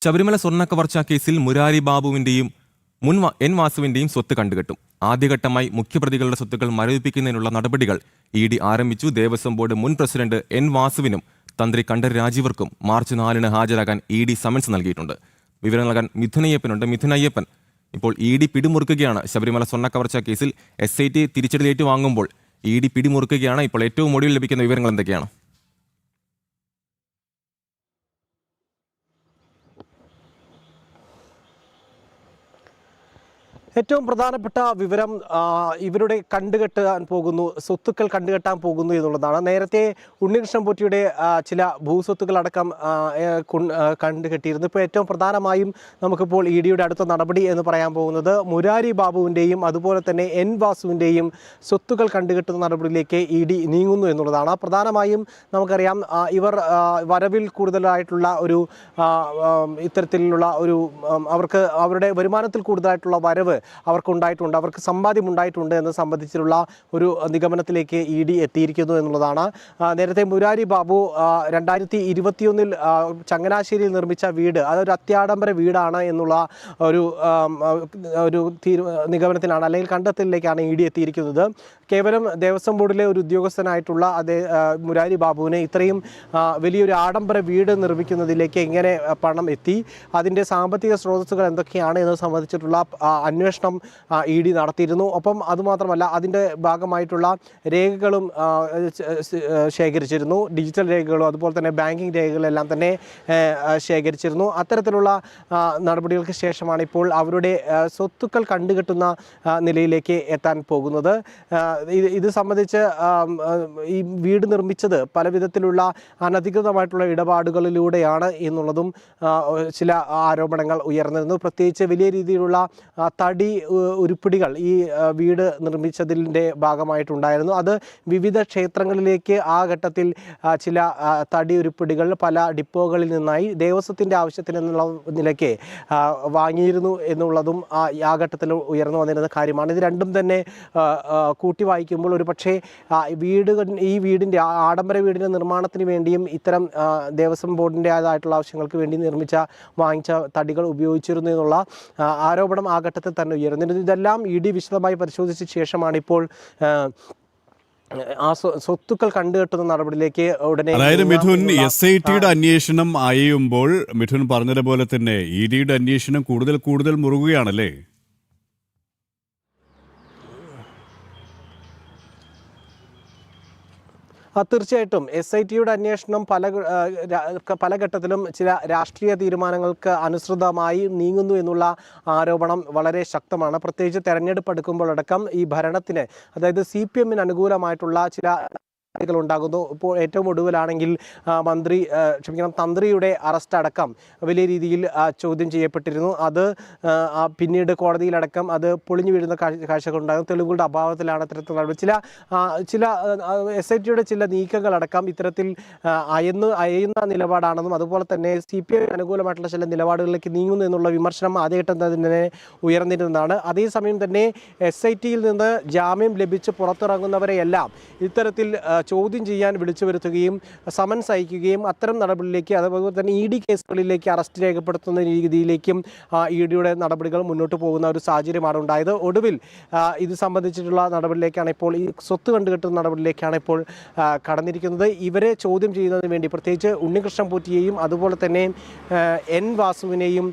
ശബരിമല സ്വർണ്ണക്കവർച്ചാ കേസിൽ മുരാരി ബാബുവിന്റെയും മുൻ എൻ വാസുവിന്റെയും സ്വത്ത് കണ്ടുകെട്ടും. ആദ്യഘട്ടമായി മുഖ്യപ്രതികളുടെ സ്വത്തുക്കൾ മരവിപ്പിക്കുന്നതിനുള്ള നടപടികൾ ഇ.ഡി. ആരംഭിച്ചു. ദേവസ്വം ബോർഡ് മുൻ പ്രസിഡന്റ് എൻ വാസുവിനും തന്ത്രി കണ്ഠരര് രാജീവർക്കും മാർച്ച് 4-ന് ഹാജരാകാൻ ഇ.ഡി. സമൻസ് നൽകിയിട്ടുണ്ട്. വിവരങ്ങൾ നൽകാൻ മിഥുനയ്യപ്പനുണ്ട്. മിഥുനയ്യപ്പൻ, ഇപ്പോൾ ഇ.ഡി. പിടിമുറുക്കുകയാണ്. ശബരിമല സ്വർണ്ണക്കവർച്ചാ കേസിൽ SIT തിരിച്ചടി ഏറ്റുവാങ്ങുമ്പോൾ ഇ.ഡി. പിടിമുറുക്കുകയാണ്. ഇപ്പോൾ ഏറ്റവും ഒടുവിൽ ലഭിക്കുന്ന വിവരങ്ങൾ എന്തൊക്കെയാണ്? ഏറ്റവും പ്രധാനപ്പെട്ട വിവരം ഇവരുടെ സ്വത്തുക്കൾ കണ്ടുകെട്ടാൻ പോകുന്നു എന്നുള്ളതാണ്. നേരത്തെ ഉണ്ണികൃഷ്ണൻ പോറ്റിയുടെ ചില ഭൂസ്വത്തുക്കളടക്കം കണ്ടുകെട്ടിയിരുന്നു. ഇപ്പോൾ ഏറ്റവും പ്രധാനമായും നമുക്കിപ്പോൾ ഇ.ഡിയുടെ അടുത്ത നടപടി എന്ന് പറയാൻ പോകുന്നത് മുരാരി ബാബുവിൻ്റെയും അതുപോലെ തന്നെ എൻ വാസുവിൻ്റെയും സ്വത്തുക്കൾ കണ്ടുകെട്ടുന്ന നടപടിയിലേക്ക് ഇ.ഡി. നീങ്ങുന്നു എന്നുള്ളതാണ്. പ്രധാനമായും നമുക്കറിയാം, ഇവർ വരവിൽ കൂടുതലായിട്ടുള്ള ഒരു ഇത്തരത്തിലുള്ള ഒരു അവർക്ക് അവരുടെ വരുമാനത്തിൽ കൂടുതലായിട്ടുള്ള വരവ് അവർക്കുണ്ടായിട്ടുണ്ട്, അവർക്ക് സമ്പാദ്യം ഉണ്ടായിട്ടുണ്ട് എന്ന് സംബന്ധിച്ചിട്ടുള്ള ഒരു നിഗമനത്തിലേക്ക് ഇ.ഡി. എത്തിയിരിക്കുന്നു എന്നുള്ളതാണ്. നേരത്തെ മുരാരി ബാബു 2021 ചങ്ങനാശ്ശേരിയിൽ നിർമ്മിച്ച വീട് അതൊരു അത്യാഡംബര വീടാണ് എന്നുള്ള ഒരു നിഗമനത്തിലാണ്, അല്ലെങ്കിൽ കണ്ടെത്തലിലേക്കാണ് ഇ.ഡി. എത്തിയിരിക്കുന്നത്. കേവലം ദേവസ്വം ബോർഡിലെ ഒരു ഉദ്യോഗസ്ഥനായിട്ടുള്ള മുരാരി ബാബുവിന് ഇത്രയും വലിയൊരു ആഡംബര വീട് നിർമ്മിക്കുന്നതിലേക്ക് എങ്ങനെ പണം എത്തി, അതിൻ്റെ സാമ്പത്തിക സ്രോതസ്സുകൾ എന്തൊക്കെയാണ് എന്നത് സംബന്ധിച്ചിട്ടുള്ള അന്വേഷണം ഇ.ഡി. നടത്തിയിരുന്നു. ഒപ്പം അതുമാത്രമല്ല, അതിൻ്റെ ഭാഗമായിട്ടുള്ള രേഖകളും ശേഖരിച്ചിരുന്നു. ഡിജിറ്റൽ രേഖകളും അതുപോലെ തന്നെ ബാങ്കിങ് രേഖകളെല്ലാം തന്നെ ശേഖരിച്ചിരുന്നു. അത്തരത്തിലുള്ള നടപടികൾക്ക് ശേഷമാണ് ഇപ്പോൾ അവരുടെ സ്വത്തുക്കൾ കണ്ടുകെട്ടുന്ന നിലയിലേക്ക് എത്താൻ പോകുന്നത്. ഇത് സംബന്ധിച്ച് ഈ വീട് നിർമ്മിച്ചത് പല വിധത്തിലുള്ള അനധികൃതമായിട്ടുള്ള ഇടപാടുകളിലൂടെയാണ് എന്നുള്ളതും ചില ആരോപണങ്ങൾ ഉയർന്നിരുന്നു. പ്രത്യേകിച്ച് വലിയ രീതിയിലുള്ള തടി ഉരുപ്പിടികൾ ഈ വീട് നിർമ്മിച്ചതിൻ്റെ ഭാഗമായിട്ടുണ്ടായിരുന്നു. അത് വിവിധ ക്ഷേത്രങ്ങളിലേക്ക് ആ ഘട്ടത്തിൽ ചില തടി ഉരുപ്പിടികൾ പല ഡിപ്പോകളിൽ നിന്നായി ദേവസ്വത്തിൻ്റെ ആവശ്യത്തിനെന്നുള്ള നിലയ്ക്ക് വാങ്ങിയിരുന്നു എന്നുള്ളതും ആ ഘട്ടത്തിൽ ഉയർന്നു വന്നിരുന്ന കാര്യമാണ്. ഇത് രണ്ടും തന്നെ കൂട്ടി വായിക്കുമ്പോൾ ഒരു പക്ഷേ ഈ വീടിൻ്റെ ആഡംബര വീടിൻ്റെ നിർമ്മാണത്തിന് വേണ്ടിയും ഇത്തരം ദേവസ്വം ബോർഡിൻ്റേതായിട്ടുള്ള ആവശ്യങ്ങൾക്ക് വേണ്ടി വാങ്ങിച്ച തടികൾ ഉപയോഗിച്ചിരുന്നു എന്നുള്ള ആരോപണം ആ ഘട്ടത്തിൽ തന്നെ ഉയർന്നിരുന്നു. ഇതെല്ലാം ഇ.ഡി. വിശദമായി പരിശോധിച്ച ശേഷമാണ് ഇപ്പോൾ ആ സ്വത്തുക്കൾ കണ്ടുകെട്ടുന്ന നടപടിയിലേക്ക് ഉടനെ. അതായത് മിഥുൻ, SITയുടെ അന്വേഷണം അയയുമ്പോൾ മിഥുൻ പറഞ്ഞതുപോലെ തന്നെ ഇ.ഡിയുടെ അന്വേഷണം കൂടുതൽ മുറുകുകയാണല്ലേ? തീർച്ചയായിട്ടും SITയുടെ അന്വേഷണം പല ഘട്ടത്തിലും ചില രാഷ്ട്രീയ തീരുമാനങ്ങൾക്ക് അനുസൃതമായി നീങ്ങുന്നു എന്നുള്ള ആരോപണം വളരെ ശക്തമാണ്. പ്രത്യേകിച്ച് തെരഞ്ഞെടുപ്പ് അടുക്കുമ്പോഴടക്കം ഈ ഭരണത്തിന്, അതായത് CPM-ന് അനുകൂലമായിട്ടുള്ള ചില ഉണ്ടാകുന്നു. ഇപ്പോൾ ഏറ്റവും ഒടുവിലാണെങ്കിൽ തന്ത്രിയുടെ അറസ്റ്റ് അടക്കം വലിയ രീതിയിൽ ചോദ്യം ചെയ്യപ്പെട്ടിരുന്നു. അത് പിന്നീട് കോടതിയിലടക്കം അത് പൊളിഞ്ഞു വീഴുന്ന കാഴ്ചകളുണ്ടാകും. തെളിവുകളുടെ അഭാവത്തിലാണ് ഇത്തരത്തിൽ നടപടി. ചില SITയുടെ ചില നീക്കങ്ങളടക്കം ഇത്തരത്തിൽ അയയുന്ന നിലപാടാണെന്നും അതുപോലെ തന്നെ CPM അനുകൂലമായിട്ടുള്ള ചില നിലപാടുകളിലേക്ക് നീങ്ങുന്നു എന്നുള്ള വിമർശനം ആദ്യഘട്ടം തന്നെ ഉയർന്നിരുന്നതാണ്. അതേസമയം തന്നെ SITയിൽ നിന്ന് ജാമ്യം ലഭിച്ച് പുറത്തിറങ്ങുന്നവരെയെല്ലാം ഇത്തരത്തിൽ ചോദ്യം ചെയ്യാൻ വിളിച്ചു വരുത്തുകയും സമൻസ് അയക്കുകയും അത്തരം നടപടിയിലേക്ക്, അതുപോലെ തന്നെ ഇ.ഡി. കേസുകളിലേക്ക് അറസ്റ്റ് രേഖപ്പെടുത്തുന്ന രീതിയിലേക്കും ഇ.ഡിയുടെ നടപടികൾ മുന്നോട്ട് പോകുന്ന ഒരു സാഹചര്യമാണ് ഉണ്ടായത്. ഒടുവിൽ ഇത് സംബന്ധിച്ചിട്ടുള്ള നടപടിയിലേക്കാണ് ഇപ്പോൾ, ഈ സ്വത്ത് കണ്ടുകെട്ടുന്ന നടപടിയിലേക്കാണ് ഇപ്പോൾ കടന്നിരിക്കുന്നത്. ഇവരെ ചോദ്യം ചെയ്യുന്നതിന് വേണ്ടി പ്രത്യേകിച്ച് ഉണ്ണികൃഷ്ണൻ പോറ്റിയെയും അതുപോലെ തന്നെ എൻ വാസുവിനെയും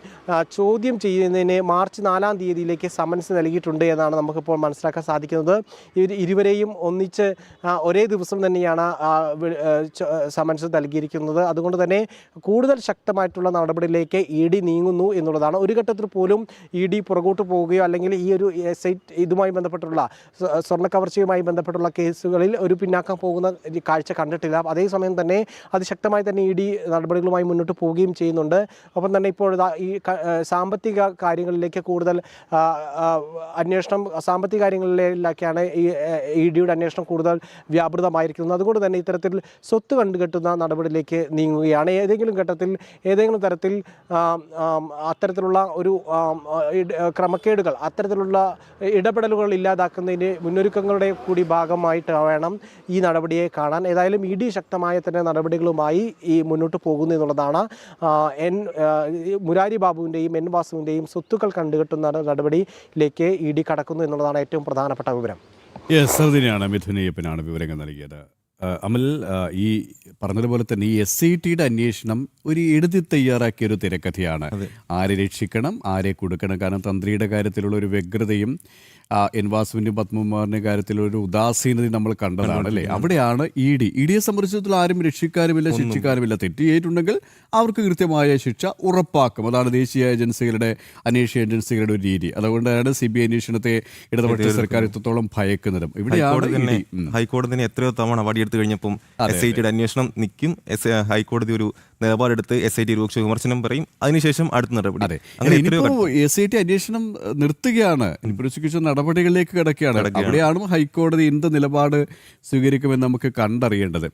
ചോദ്യം ചെയ്യുന്നതിന് മാർച്ച് 4-ാം തീയതിയിലേക്ക് സമൻസ് നൽകിയിട്ടുണ്ട് എന്നാണ് നമുക്കിപ്പോൾ മനസ്സിലാക്കാൻ സാധിക്കുന്നത്. ഇരുവരെയും ഒന്നിച്ച് ഒരേ ദിവസം തന്നെയാണ് സമൻസ് നൽകിയിരിക്കുന്നത്. അതുകൊണ്ട് തന്നെ കൂടുതൽ ശക്തമായിട്ടുള്ള നടപടിയിലേക്ക് ഇ.ഡി. നീങ്ങുന്നു എന്നുള്ളതാണ്. ഒരു ഘട്ടത്തിൽ പോലും ഇ.ഡി. പുറകോട്ട് പോവുകയോ അല്ലെങ്കിൽ ഈ ഒരു ഇതുമായി ബന്ധപ്പെട്ടുള്ള സ്വർണ്ണക്കവർച്ചയുമായി ബന്ധപ്പെട്ടുള്ള കേസുകളിൽ ഒരു പിന്നാക്കം പോകുന്ന കാഴ്ച കണ്ടിട്ടില്ല. അതേസമയം തന്നെ അതിശക്തമായി തന്നെ ഇ.ഡി. നടപടികളുമായി മുന്നോട്ട് പോവുകയും ചെയ്യുന്നുണ്ട്. ഒപ്പം തന്നെ ഇപ്പോൾ ഈ സാമ്പത്തിക കാര്യങ്ങളിലേക്ക് കൂടുതൽ അന്വേഷണം, സാമ്പത്തിക കാര്യങ്ങളിലേക്കാണ് ഈ ഇ.ഡിയുടെ അന്വേഷണം കൂടുതൽ വ്യാപൃതമായി ഉണ്ടായിരിക്കുന്നു. അതുകൊണ്ട് തന്നെ ഇത്തരത്തിൽ സ്വത്ത് കണ്ടുകെട്ടുന്ന നടപടിയിലേക്ക് നീങ്ങുകയാണ്. ഏതെങ്കിലും തരത്തിൽ അത്തരത്തിലുള്ള ഒരു ക്രമക്കേടുകൾ, അത്തരത്തിലുള്ള ഇടപെടലുകൾ ഇല്ലാതാക്കുന്നതിന് മുന്നൊരുക്കങ്ങളുടെ കൂടി ഭാഗമായിട്ട് വേണം ഈ നടപടിയെ കാണാൻ. ഏതായാലും ED ശക്തമായ തന്നെ നടപടികളുമായി മുന്നോട്ട് പോകുന്നു എന്നുള്ളതാണ്. മുരാരി ബാബുവിൻ്റെയും N വാസുവിൻ്റെയും സ്വത്തുക്കൾ കണ്ടുകെട്ടുന്ന നടപടിയിലേക്ക് ED കടക്കുന്നു എന്നുള്ളതാണ് ഏറ്റവും പ്രധാനപ്പെട്ട വിവരം. അതിനെയാണ് മിഥുൻ അയ്യപ്പനാണ് വിവരങ്ങൾ നൽകിയത്. അമൽ, ഈ പറഞ്ഞതുപോലെ തന്നെ ഈ SITയുടെ അന്വേഷണം ഒരു എഴുതി തയ്യാറാക്കിയ ഒരു തിരക്കഥയാണ്. ആരെ രക്ഷിക്കണം, ആരെ കൊടുക്കണം. കാരണം തന്ത്രിയുടെ കാര്യത്തിലുള്ള ഒരു വ്യഗ്രതയും N വാസുവിൻ്റെയും പത്മകുമാറിൻ്റെ കാര്യത്തിലൊരു ഉദാസീനതയും നമ്മൾ കണ്ടതാണ് അല്ലേ. അവിടെയാണ് EDയെ സംബന്ധിച്ചിടത്തോളം ആരും രക്ഷിക്കാനുമില്ല, ശിക്ഷിക്കാനുമില്ല. തെറ്റ് ചെയ്തിട്ടുണ്ടെങ്കിൽ അവർക്ക് കൃത്യമായ ശിക്ഷ ഉറപ്പാക്കും. അതാണ് ദേശീയ അന്വേഷണ ഏജൻസികളുടെ ഒരു രീതി. അതുകൊണ്ടാണ് CBI അന്വേഷണത്തെ ഇടതുപക്ഷ സർക്കാർ ഇത്രത്തോളം ഭയക്കുന്നതും. ഇവിടെയാണ് ഹൈക്കോടതി എത്രയോ തവണ വടിയെടുത്ത് കഴിഞ്ഞപ്പം SITയുടെ അന്വേഷണം നിൽക്കും. ഹൈക്കോടതി ഒരു നിലപാടെടുത്ത് SIT രൂക്ഷ വിമർശനം പറയും, അതിനുശേഷം അടുത്ത നടപടി. SIT അന്വേഷണം നിർത്തുകയാണ്, പ്രോസിക്യൂഷൻ നടപടികളിലേക്ക് കിടക്കുകയാണ്. അവിടെയാണ് ഹൈക്കോടതി എന്ത് നിലപാട് സ്വീകരിക്കുമെന്ന് നമുക്ക് കണ്ടറിയേണ്ടത്.